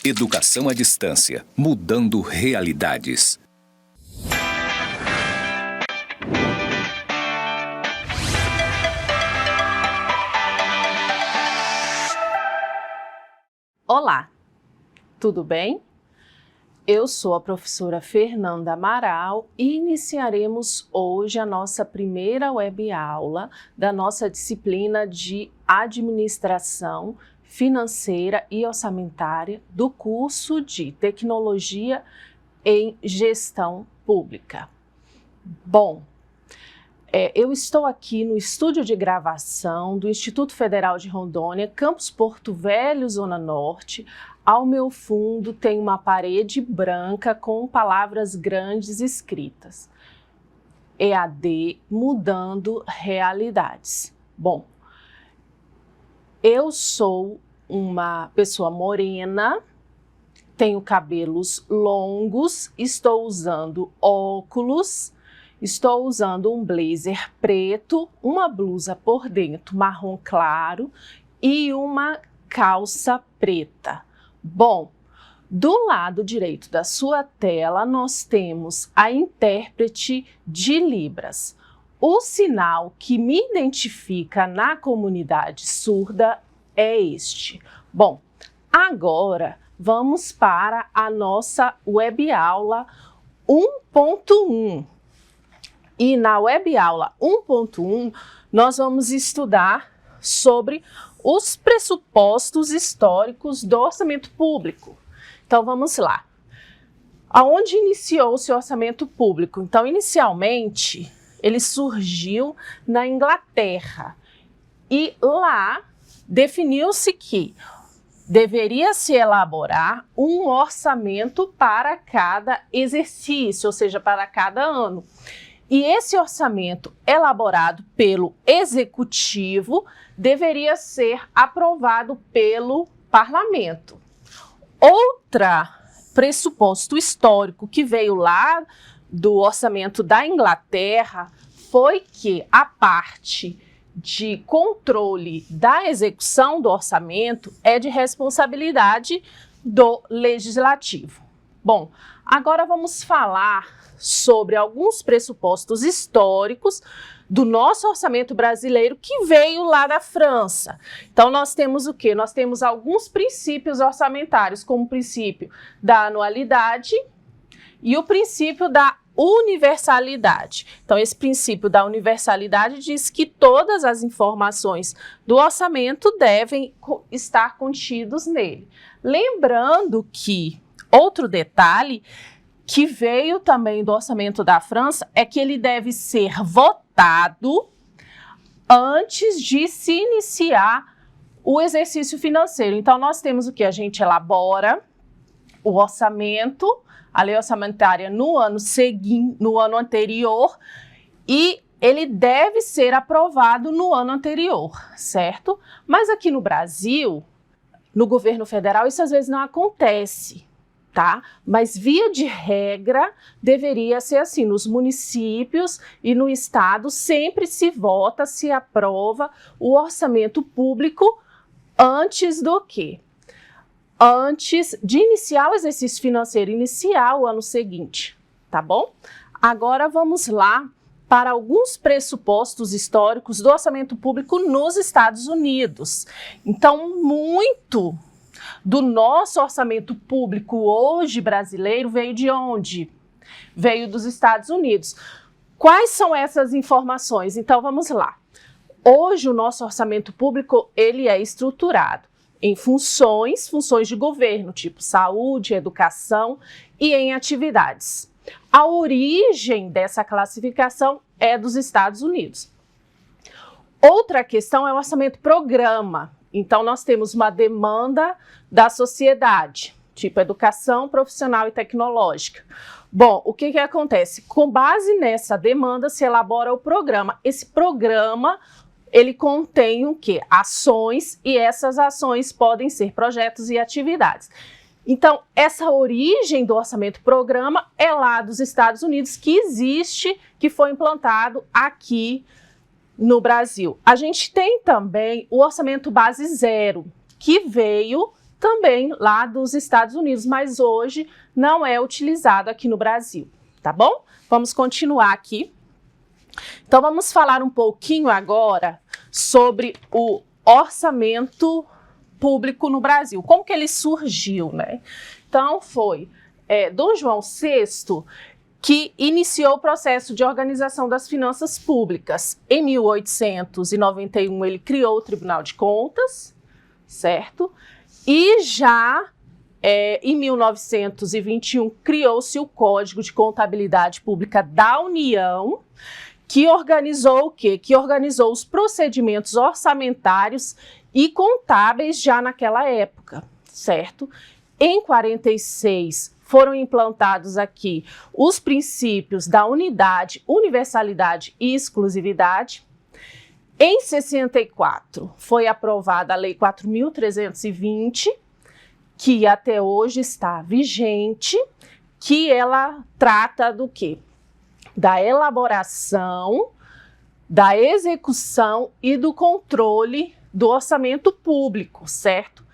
Educação à distância, mudando realidades. Olá, tudo bem? Eu sou a professora Fernanda Amaral e iniciaremos hoje a nossa primeira web aula da nossa disciplina de Administração Financeira e Orçamentária do curso de Tecnologia em Gestão Pública. Bom, eu estou aqui no estúdio de gravação do Instituto Federal de Rondônia, Campus Porto Velho, Zona Norte. Ao meu fundo tem uma parede branca com palavras grandes escritas. EAD Mudando Realidades. Bom, eu sou uma pessoa morena, tenho cabelos longos, estou usando óculos, estou usando um blazer preto, uma blusa por dentro marrom claro e uma calça preta. Bom, do lado direito da sua tela nós temos a intérprete de Libras. O sinal que me identifica na comunidade surda é este. Bom, agora vamos para a nossa web aula 1.1. E na web aula 1.1 nós vamos estudar sobre os pressupostos históricos do orçamento público. Então vamos lá. Aonde iniciou-se o orçamento público? Então, inicialmente, ele surgiu na Inglaterra e lá definiu-se que deveria se elaborar um orçamento para cada exercício, ou seja, para cada ano. E esse orçamento elaborado pelo Executivo deveria ser aprovado pelo Parlamento. Outro pressuposto histórico que veio lá do orçamento da Inglaterra foi que a parte de controle da execução do orçamento é de responsabilidade do Legislativo. Bom, agora vamos falar sobre alguns pressupostos históricos do nosso orçamento brasileiro que veio lá da França. Então, nós temos o quê? Nós temos alguns princípios orçamentários, como o princípio da anualidade e o princípio da universalidade. Então, esse princípio da universalidade diz que todas as informações do orçamento devem estar contidos nele. Lembrando que, outro detalhe que veio também do orçamento da França é que ele deve ser votado antes de se iniciar o exercício financeiro. Então, nós temos o que? A gente elabora o orçamento, a lei orçamentária no ano seguinte, no ano anterior, e ele deve ser aprovado no ano anterior, certo? Mas aqui no Brasil, no governo federal, isso às vezes não acontece. Tá? Mas, via de regra, deveria ser assim. Nos municípios e no estado sempre se vota, se aprova o orçamento público antes do quê? Antes de iniciar o exercício financeiro, iniciar o ano seguinte, tá bom? Agora vamos lá para alguns pressupostos históricos do orçamento público nos Estados Unidos. Então, muito do nosso orçamento público hoje brasileiro veio de onde? Veio dos Estados Unidos. Quais são essas informações? Então vamos lá. Hoje o nosso orçamento público ele é estruturado em funções de governo, tipo saúde, educação e em atividades. A origem dessa classificação é dos Estados Unidos. Outra questão é o orçamento programa. Então, nós temos uma demanda da sociedade, tipo educação profissional e tecnológica. Bom, o que acontece? Com base nessa demanda, se elabora o programa. Esse programa, ele contém o quê? Ações, e essas ações podem ser projetos e atividades. Então, essa origem do orçamento programa é lá dos Estados Unidos, que existe, que foi implantado aqui no Brasil. A gente tem também o orçamento base zero, que veio também lá dos Estados Unidos, mas hoje não é utilizado aqui no Brasil, tá bom? Vamos continuar aqui. Então, vamos falar um pouquinho agora sobre o orçamento público no Brasil, como que ele surgiu, né? Então, foi Dom João VI que iniciou o processo de organização das finanças públicas. Em 1891, ele criou o Tribunal de Contas, certo? E já em 1921, criou-se o Código de Contabilidade Pública da União, que organizou o quê? Que organizou os procedimentos orçamentários e contábeis já naquela época, certo? Em 46, foram implantados aqui os princípios da unidade, universalidade e exclusividade. Em 64, foi aprovada a Lei 4.320, que até hoje está vigente, que ela trata do quê? Da elaboração, da execução e do controle do orçamento público, certo?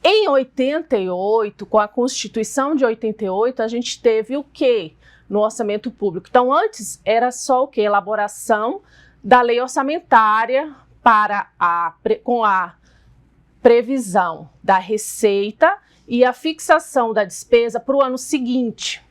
Em 88, com a Constituição de 88, a gente teve o quê no orçamento público? Então, antes era só o quê? Elaboração da lei orçamentária com a previsão da receita e a fixação da despesa para o ano seguinte.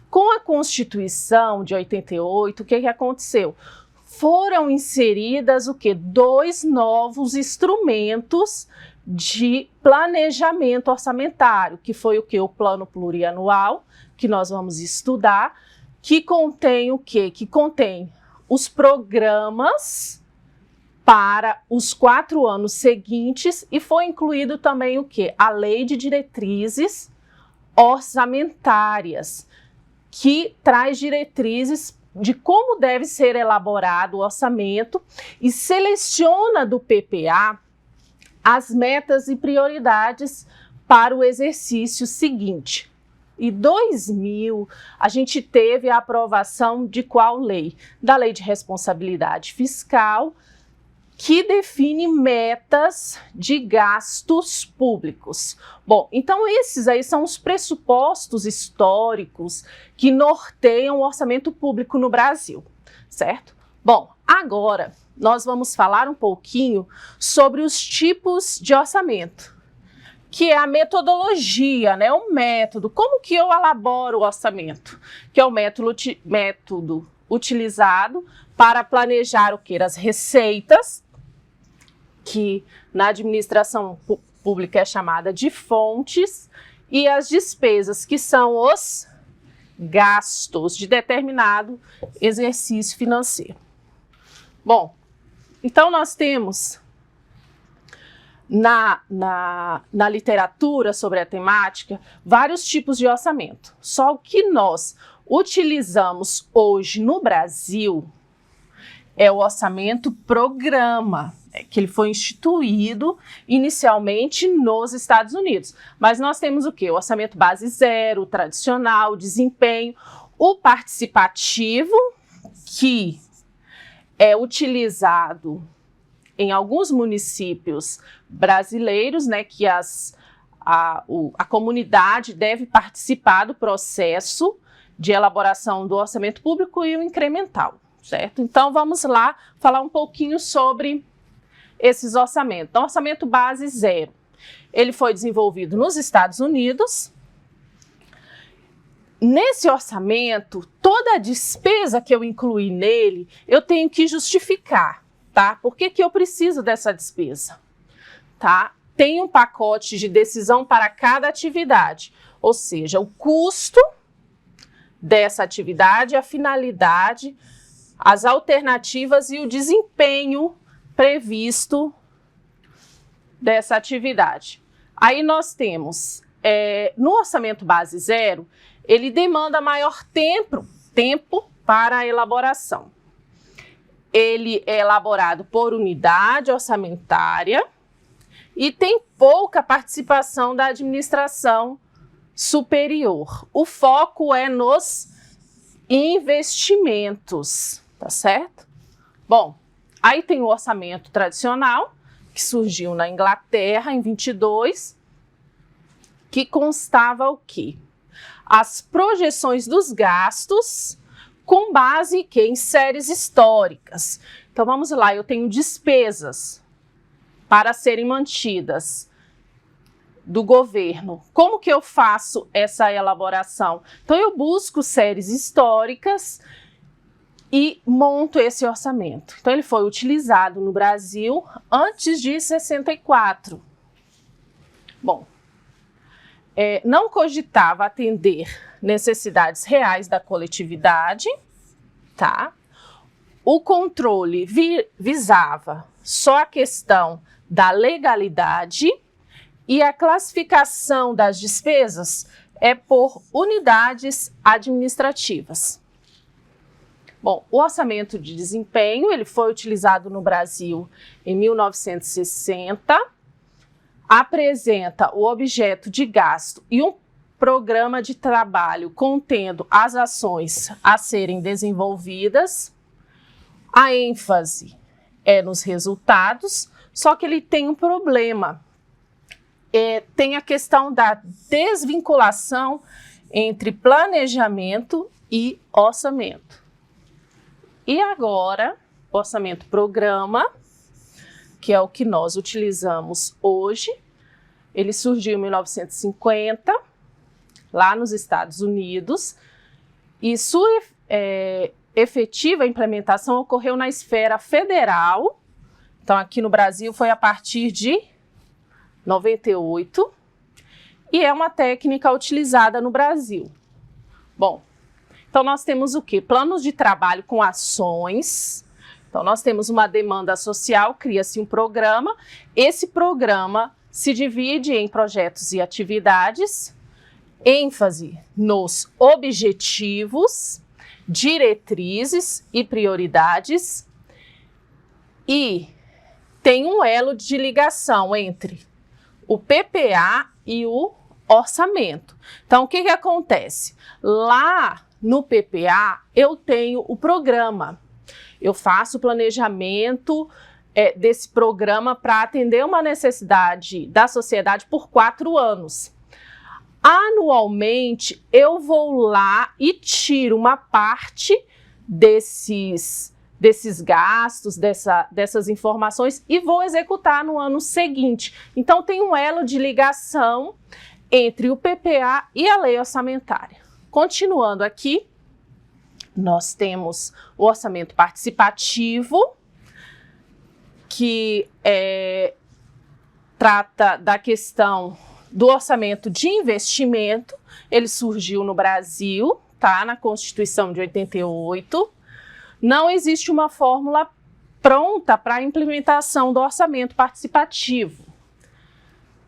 Com a Constituição de 88, o que aconteceu? Foram inseridas o quê? 2 novos instrumentos de planejamento orçamentário, que foi o quê? O Plano Plurianual, que nós vamos estudar, que contém o quê? Que contém os programas para os 4 anos seguintes e foi incluído também o quê? A Lei de Diretrizes Orçamentárias, que traz diretrizes de como deve ser elaborado o orçamento e seleciona do PPA as metas e prioridades para o exercício seguinte. Em 2000, a gente teve a aprovação de qual lei? Da Lei de Responsabilidade Fiscal, que define metas de gastos públicos. Bom, então esses aí são os pressupostos históricos que norteiam o orçamento público no Brasil, certo? Bom, agora nós vamos falar um pouquinho sobre os tipos de orçamento, que é a metodologia, né? O método, como que eu elaboro o orçamento, que é o método utilizado para planejar o quê? As receitas, que na administração pública é chamada de fontes, e as despesas, que são os gastos de determinado exercício financeiro. Bom, então nós temos na literatura sobre a temática vários tipos de orçamento. Só o que nós utilizamos hoje no Brasil é o orçamento programa, que ele foi instituído inicialmente nos Estados Unidos. Mas nós temos o quê? O orçamento base zero, o tradicional, o desempenho, o participativo, que é utilizado em alguns municípios brasileiros, né, que a comunidade deve participar do processo de elaboração do orçamento público, e o incremental, certo? Então, vamos lá falar um pouquinho sobre esses orçamentos. Então, orçamento base zero, ele foi desenvolvido nos Estados Unidos. Nesse orçamento, toda a despesa que eu incluí nele, eu tenho que justificar, tá? Por que eu preciso dessa despesa, tá? Tem um pacote de decisão para cada atividade, ou seja, o custo dessa atividade, a finalidade, as alternativas e o desempenho previsto dessa atividade. Aí nós temos, no orçamento base zero, ele demanda maior tempo para a elaboração. Ele é elaborado por unidade orçamentária e tem pouca participação da administração superior. O foco é nos investimentos, tá certo? Bom, aí tem o orçamento tradicional, que surgiu na Inglaterra em 22, que constava o quê? As projeções dos gastos com base em séries históricas. Então vamos lá, eu tenho despesas para serem mantidas do governo. Como que eu faço essa elaboração? Então eu busco séries históricas e monto esse orçamento. Então ele foi utilizado no Brasil antes de 64. Bom, não cogitava atender necessidades reais da coletividade, tá? O controle visava só a questão da legalidade e a classificação das despesas é por unidades administrativas. Bom, o orçamento de desempenho ele foi utilizado no Brasil em 1960, apresenta o objeto de gasto e um programa de trabalho contendo as ações a serem desenvolvidas. A ênfase é nos resultados, só que ele tem um problema. Tem a questão da desvinculação entre planejamento e orçamento. E agora, o orçamento programa, que é o que nós utilizamos hoje, ele surgiu em 1950, lá nos Estados Unidos, e sua efetiva implementação ocorreu na esfera federal. Então, aqui no Brasil foi a partir de 98, e é uma técnica utilizada no Brasil. Bom, então nós temos o quê? Planos de trabalho com ações. Então nós temos uma demanda social, cria-se um programa. Esse programa se divide em projetos e atividades, ênfase nos objetivos, diretrizes e prioridades, e tem um elo de ligação entre o PPA e o orçamento. Então, o que que acontece? Lá no PPA, eu tenho o programa. Eu faço o planejamento desse programa para atender uma necessidade da sociedade por 4 anos. Anualmente, eu vou lá e tiro uma parte desses gastos, dessas informações e vou executar no ano seguinte. Então, tem um elo de ligação entre o PPA e a lei orçamentária. Continuando aqui, nós temos o orçamento participativo, que trata da questão do orçamento de investimento. Ele surgiu no Brasil, tá? Na Constituição de 88. Não existe uma fórmula pronta para a implementação do orçamento participativo.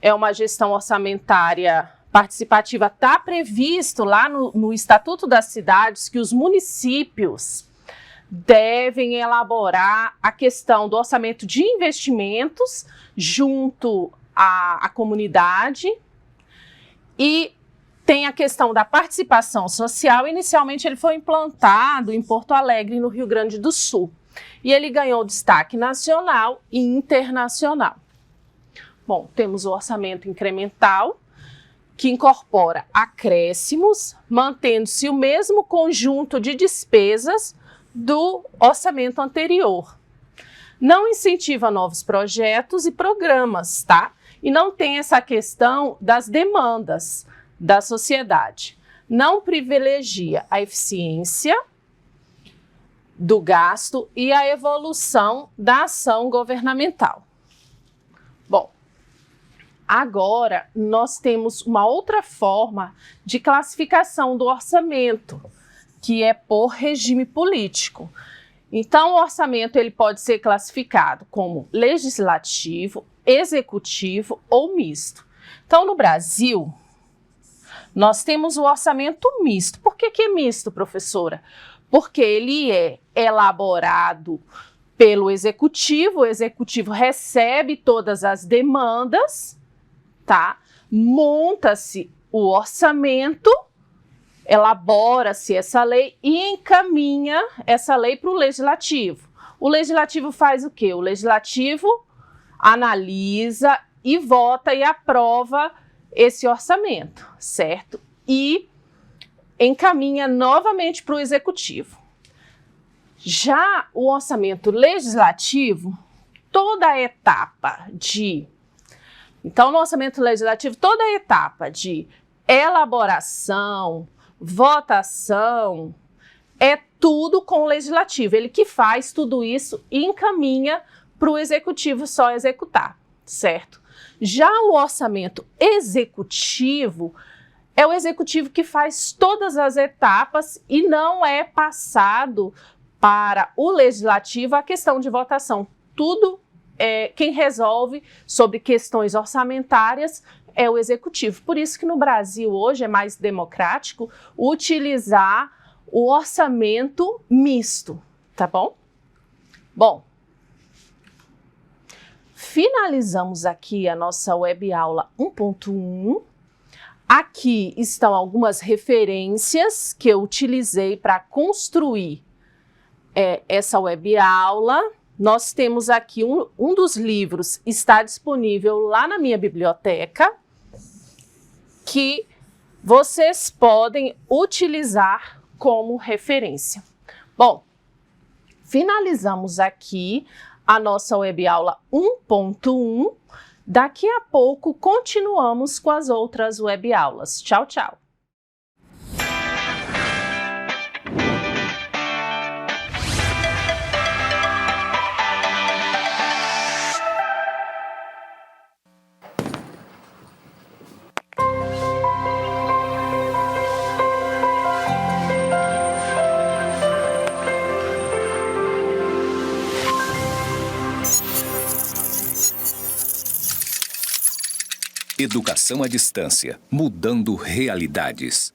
É uma gestão orçamentária participativa, está previsto lá no Estatuto das Cidades que os municípios devem elaborar a questão do orçamento de investimentos junto à comunidade, e tem a questão da participação social. Inicialmente ele foi implantado em Porto Alegre, no Rio Grande do Sul, e ele ganhou destaque nacional e internacional. Bom, temos o orçamento incremental, que incorpora acréscimos, mantendo-se o mesmo conjunto de despesas do orçamento anterior. Não incentiva novos projetos e programas, tá? E não tem essa questão das demandas da sociedade. Não privilegia a eficiência do gasto e a evolução da ação governamental. Bom, agora nós temos uma outra forma de classificação do orçamento, que é por regime político. Então, o orçamento ele pode ser classificado como legislativo, executivo ou misto. Então, no Brasil, nós temos o orçamento misto. Por que que é misto, professora? Porque ele é elaborado pelo executivo, o executivo recebe todas as demandas, tá? Monta-se o orçamento, elabora-se essa lei e encaminha essa lei para o legislativo. O legislativo faz o quê? O legislativo analisa e vota e aprova esse orçamento, certo? E encaminha novamente para o executivo. Já o orçamento legislativo, toda a etapa de... Então, no orçamento legislativo, toda a etapa de elaboração, votação, é tudo com o legislativo. Ele que faz tudo isso e encaminha para o executivo só executar, certo? Já o orçamento executivo é o executivo que faz todas as etapas e não é passado para o legislativo a questão de votação. Tudo quem resolve sobre questões orçamentárias é o executivo. Por isso que no Brasil hoje é mais democrático utilizar o orçamento misto, tá bom? Bom, finalizamos aqui a nossa web aula 1.1. Aqui estão algumas referências que eu utilizei para construir essa web aula. Nós temos aqui um dos livros, está disponível lá na minha biblioteca, que vocês podem utilizar como referência. Bom, finalizamos aqui a nossa web aula 1.1. Daqui a pouco continuamos com as outras web aulas. Tchau, tchau! Educação à distância, mudando realidades.